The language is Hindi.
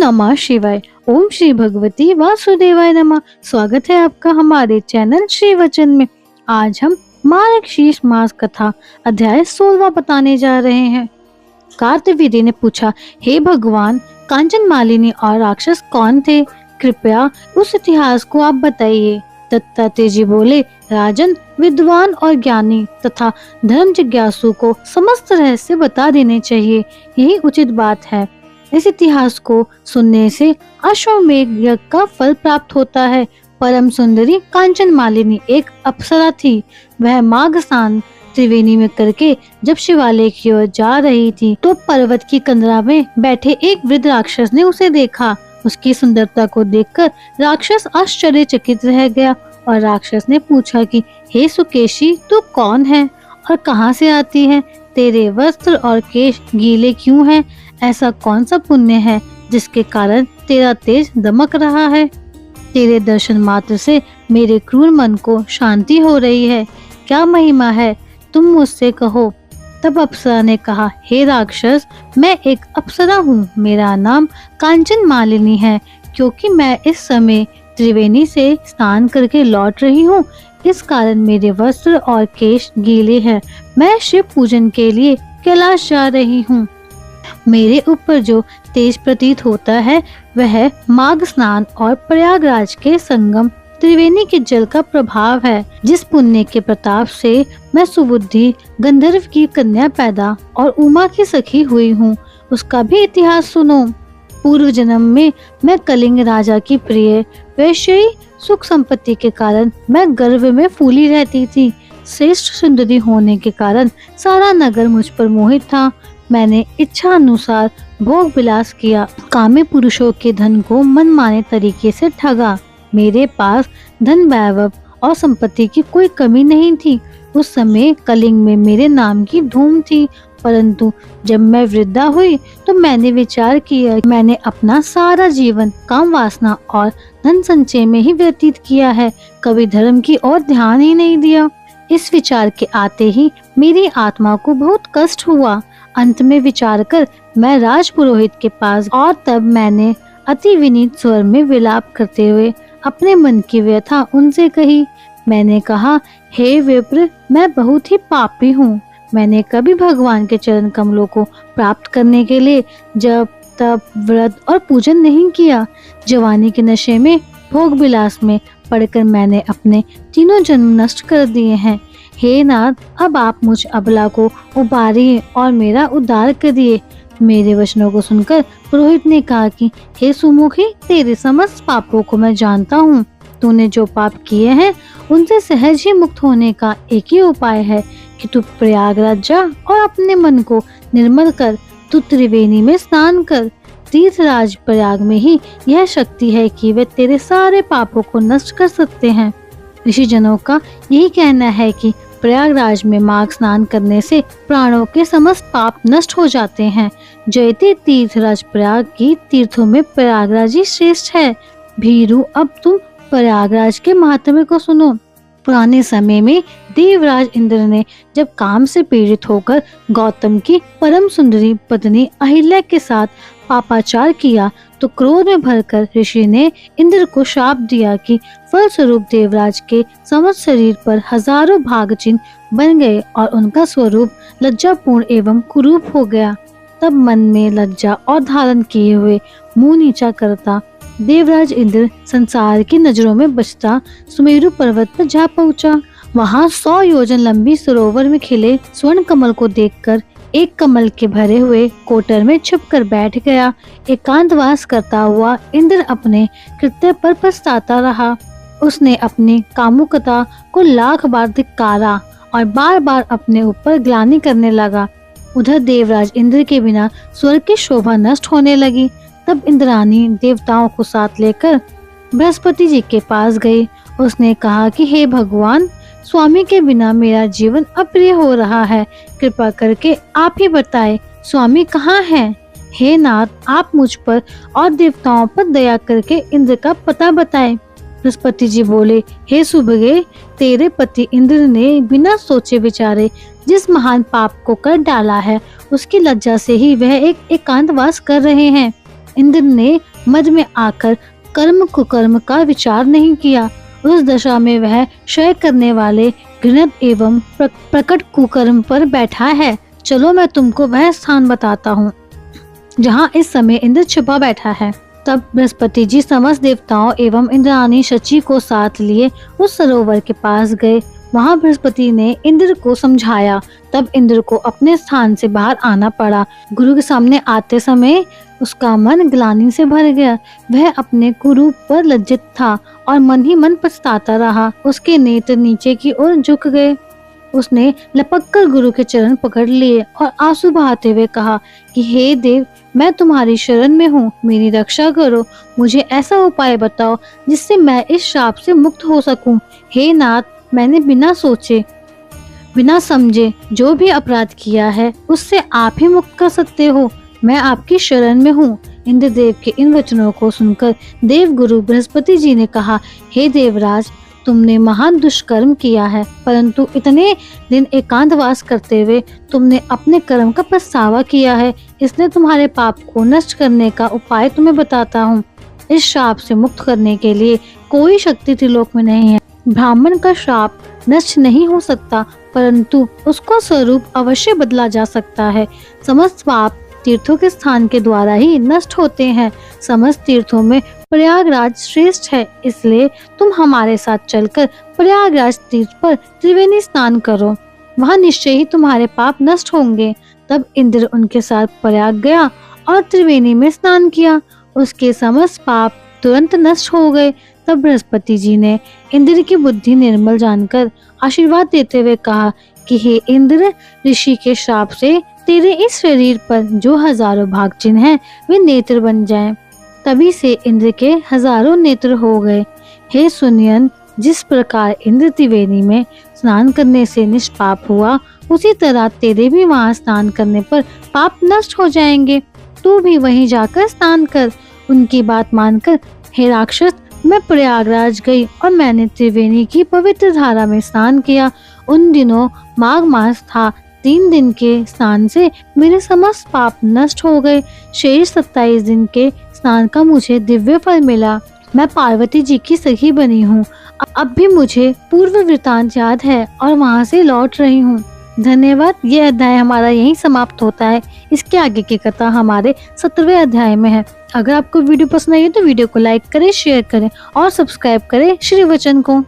नमः शिवाय। ओम श्री भगवती वासुदेवाय नमः। स्वागत है आपका हमारे चैनल श्री वचन में। आज हम मार्गशीर्ष मास कथा अध्याय 16वां बताने जा रहे हैं। कार्तवीर्य ने पूछा, हे भगवान, कांचन मालिनी और राक्षस कौन थे? कृपया उस इतिहास को आप बताइए। दत्तात्रेय जी बोले, राजन, विद्वान और ज्ञानी तथा धर्म जिज्ञासु को समस्त रहस्य बता देने चाहिए, यही उचित बात है। इस इतिहास को सुनने से अश्वमेध यज्ञ का फल प्राप्त होता है। परम सुंदरी कांचन मालिनी एक अप्सरा थी। वह माघ स्नान त्रिवेणी में करके जब शिवालय की ओर जा रही थी तो पर्वत की कंदरा में बैठे एक वृद्ध राक्षस ने उसे देखा। उसकी सुंदरता को देखकर राक्षस आश्चर्यचकित रह गया और राक्षस ने पूछा कि हे सुकेशी, तू कौन है और कहाँ से आती है? तेरे वस्त्र और केश गीले क्यों हैं? ऐसा कौन सा पुण्य है जिसके कारण तेरा तेज दमक रहा है? तेरे दर्शन मात्र से मेरे क्रूर मन को शांति हो रही है। क्या महिमा है, तुम मुझसे कहो। तब अप्सरा ने कहा, हे राक्षस, मैं एक अप्सरा हूँ। मेरा नाम कांचन मालिनी है। क्योंकि मैं इस समय त्रिवेणी से स्नान करके लौट रही हूँ, इस कारण मेरे वस्त्र और केश गीले हैं। मैं शिव पूजन के लिए कैलाश जा रही हूँ। मेरे ऊपर जो तेज प्रतीत होता है वह माघ स्नान और प्रयागराज के संगम त्रिवेणी के जल का प्रभाव है। जिस पुण्य के प्रताप से मैं सुबुद्धि गंधर्व की कन्या पैदा और उमा की सखी हुई हूँ, उसका भी इतिहास सुनो। पूर्व जन्म में मैं कलिंग राजा की प्रिय वैश्यी सुख संपत्ति के कारण मैं गर्व में फूली रहती थी। श्रेष्ठ सुंदरी होने के कारण सारा नगर मुझ पर मोहित था। मैंने इच्छा अनुसार भोग विलास किया, कामे पुरुषों के धन को मनमाने तरीके से ठगा। मेरे पास धन वैभव और संपत्ति की कोई कमी नहीं थी। उस समय कलिंग में मेरे नाम की धूम थी। परंतु जब मैं वृद्धा हुई तो मैंने विचार किया कि मैंने अपना सारा जीवन काम वासना और धन संचय में ही व्यतीत किया है, कभी धर्म की ओर ध्यान ही नहीं दिया। इस विचार के आते ही मेरी आत्मा को बहुत कष्ट हुआ। अंत में विचार कर मैं राजपुरोहित के पास और तब मैंने अति विनीत स्वर में विलाप करते हुए अपने मन की व्यथा उनसे कही। मैंने कहा, हे विप्र, मैं बहुत ही पापी हूँ। मैंने कभी भगवान के चरण कमलों को प्राप्त करने के लिए जब तब व्रत और पूजन नहीं किया। जवानी के नशे में भोग विलास में पड़कर मैंने अपने तीनों जन्म नष्ट कर दिए हैं। हे नाथ, अब आप मुझ अबला को उबारिए और मेरा उद्धार करिए। मेरे वचनों को सुनकर पुरोहित ने कहा कि हे सुमुखी, तेरे समस्त पापों को मैं जानता हूँ। तूने जो पाप किए हैं उनसे सहज ही मुक्त होने का एक ही उपाय है कि तू प्रयागराज जा और अपने मन को निर्मल कर। तू त्रिवेणी में स्नान कर। तीर्थराज प्रयाग में ही यह शक्ति है कि वे तेरे सारे पापों को नष्ट कर सकते हैं। ऋषि जनों का यही कहना है कि प्रयागराज में माघ स्नान करने से प्राणों के समस्त पाप नष्ट हो जाते हैं। जयते तीर्थराज प्रयाग की तीर्थों में प्रयागराज ही श्रेष्ठ है। भीरू, अब तुम प्रयागराज के महात्म्य को सुनो। पुराने समय में देवराज इंद्र ने जब काम से पीड़ित होकर गौतम की परम सुंदरी पत्नी अहिल्या के साथ पापाचार किया तो क्रोध में भरकर ऋषि ने इंद्र को शाप दिया कि फलस्वरूप देवराज के समस्त शरीर पर हजारों भाग चिन्ह बन गए और उनका स्वरूप लज्जापूर्ण एवं कुरूप हो गया। तब मन में लज्जा और धारण किए हुए मुंह नीचा करता देवराज इंद्र संसार की नजरों में बचता सुमेरु पर्वत पर जा पहुंचा। वहां 100 योजन लंबी सरोवर में खिले स्वर्ण कमल को देखकर एक कमल के भरे हुए कोटर में छुपकर बैठ गया। एकांतवास करता हुआ इंद्र अपने कृत्य पर पछताता रहा। उसने अपनी कामुकता को लाख बार धिक्कारा और बार बार अपने ऊपर ग्लानि करने लगा। उधर देवराज इंद्र के बिना स्वर्ग की शोभा नष्ट होने लगी। तब इंद्राणी देवताओं को साथ लेकर बृहस्पति जी के पास गई। उसने कहा कि हे भगवान, स्वामी के बिना मेरा जीवन अप्रिय हो रहा है। कृपा करके आप ही बताएं, स्वामी कहाँ हैं? हे नाथ, आप मुझ पर और देवताओं पर दया करके इंद्र का पता बताएं। बृहस्पति जी बोले, हे सुभगे, तेरे पति इंद्र ने बिना सोचे विचारे जिस महान पाप को कर डाला है, उसकी लज्जा से ही वह एक एकांतवास कर रहे हैं। इंद्र ने मद में आकर कर्म कुकर्म का विचार नहीं किया। उस दशा में वह क्षय करने वाले घृणित एवं प्रकट कुकर्म पर बैठा है। चलो मैं तुमको वह स्थान बताता हूँ जहाँ इस समय इंद्र छिपा बैठा है। तब बृहस्पति जी समस्त देवताओं एवं इंद्राणी शची को साथ लिए उस सरोवर के पास गए। वहां बृहस्पति ने इंद्र को समझाया। तब इंद्र को अपने स्थान से बाहर आना पड़ा। गुरु के सामने आते समय उसका मन ग्लानि से भर गया। वह अपने कुरूप पर लज्जित था और मन ही मन पछताता रहा। उसके नेत्र नीचे की ओर झुक गए। उसने लपक कर गुरु के चरण पकड़ लिए और आंसू बहाते हुए कहा कि हे देव, मैं तुम्हारी शरण में हूँ, मेरी रक्षा करो। मुझे ऐसा उपाय बताओ जिससे मैं इस शाप से मुक्त हो सकूं। हे नाथ, मैंने बिना सोचे बिना समझे जो भी अपराध किया है उससे आप ही मुक्त कर सकते हो। मैं आपकी शरण में हूँ। इंद्रदेव के इन वचनों को सुनकर देव गुरु बृहस्पति जी ने कहा, हे देवराज, तुमने महान दुष्कर्म किया है, परंतु इतने दिन एकांतवास करते हुए तुमने अपने कर्म का पछतावा किया है। इसलिए तुम्हारे पाप को नष्ट करने का उपाय तुम्हें बताता हूँ। इस शाप से मुक्त करने के लिए कोई शक्ति त्रिलोक में नहीं है। ब्राह्मण का श्राप नष्ट नहीं हो सकता, परंतु उसको स्वरूप अवश्य बदला जा सकता है। समस्त पाप तीर्थों के स्थान के द्वारा ही नष्ट होते हैं। समस्त तीर्थों में प्रयागराज श्रेष्ठ है, इसलिए तुम हमारे साथ चलकर प्रयागराज तीर्थ पर त्रिवेणी स्नान करो। वहां निश्चय ही तुम्हारे पाप नष्ट होंगे। तब इंद्र उनके साथ प्रयाग गया और त्रिवेणी में स्नान किया। उसके समस्त पाप तुरंत नष्ट हो गए। तब बृहस्पति जी ने इंद्र की बुद्धि निर्मल जानकर आशीर्वाद देते हुए कहा कि हे इंद्र, ऋषि के श्राप से तेरे इस शरीर पर जो हजारों भाग चिन्ह हैं वे नेत्र बन जाएं। तभी से इंद्र के हजारों नेत्र हो गए। हे सुनियन, जिस प्रकार इंद्र त्रिवेणी में स्नान करने से निष्पाप हुआ, उसी तरह तेरे भी वहां स्नान करने पर पाप नष्ट हो जाएंगे। तू भी वहीं जाकर स्नान कर। उनकी बात मानकर हे राक्षस, मैं प्रयागराज गई और मैंने त्रिवेणी की पवित्र धारा में स्नान किया। उन दिनों माघ मास था। 3 दिन के स्नान से मेरे समस्त पाप नष्ट हो गए। शेष 27 दिन के स्नान का मुझे दिव्य फल मिला। मैं पार्वती जी की सखी बनी हूँ। अब भी मुझे पूर्व वृतांत याद है और वहाँ से लौट रही हूँ। धन्यवाद। यह अध्याय हमारा यहीं समाप्त होता है। इसके आगे की कथा हमारे 17वें अध्याय में है। अगर आपको वीडियो पसंद आई तो वीडियो को लाइक करें, शेयर करें और सब्सक्राइब करें श्री वचन को।